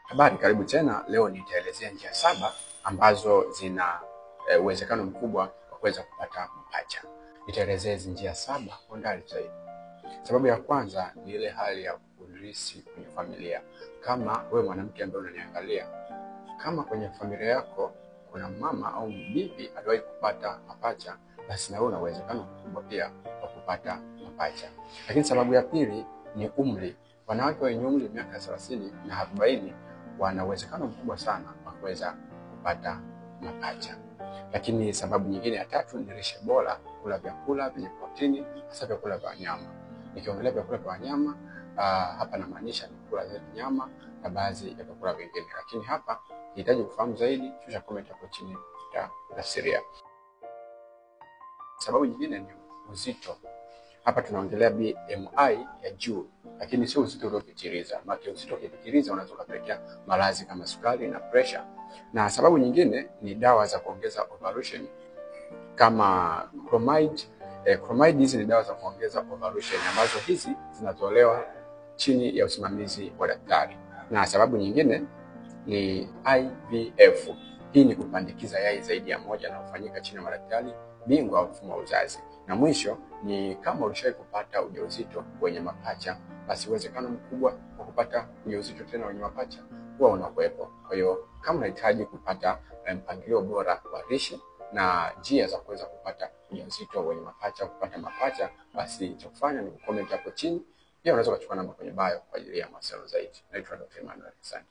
Habari, karibu tena. Leo nitaelezea njia 7 ambazo zina uwezekano mkubwa wa kuweza kupata mapacha. Nitaelezea hizi njia 7 kwa ndani zaidi. Sababu ya kwanza ni ile hali ya kulisi kwenye familia. Kama wewe mwanamke ambaye unaniangalia, kama kwenye familia yako kuna mama au bibi aliwahi kupata mapacha, basi na wewe una uwezekano mkubwa pia wa kupata mapacha. Lakini sababu ya pili ni umri. Wanawake wenye umri miaka 30 na 40 wana uwezekano mkubwa sana wa kuweza kupata mapacha. Lakini sababu nyingine ya tatu ni lishe bora, kula vyakula vyenye protini, hasa vyakula vya wanyama. Nikiongelea vyakula vya wanyama, hapa namaanisha ni kula nyama na baadhi ya vyakula vingine. Lakini hapa nihitaji kufahamu zaidi, shusha comment hapo chini nitatafsiria. Sababu nyingine ni uzito. Hapa tunaongelea BMI ya juu, lakini sio uzito uliopitiliza. Maana uzito ukipitiliza unaweza kupelekea maradhi kama sukari na pressure. Na sababu nyingine ni dawa za kuongeza ovulation kama chlomide. Chlomide hizi ni dawa za kuongeza ovulation ambazo hizi zinatolewa chini ya usimamizi wa daktari. Na sababu nyingine ni IVF. Hii ni kupandikiza yai zaidi ya moja na kufanyika chini ya madaktari bingwa wa mfumo wa uzazi. Na mwisho ni kama ulishawahi kupata ujauzito wenye mapacha, basi uwezekano mkubwa wa kupata ujauzito tena wenye mapacha huwa unakuwepo. Kwa hiyo kama unahitaji kupata mpangilio bora wa lishe na njia za kuweza kupata ujauzito wenye mapacha, kupata mapacha, basi cha kufanya ni comment hapo chini. Pia unaweza kuchukua namba kwenye bio kwa ajili ya mawasiliano zaidi. Naitwa Dr. Emmanuel. Asante.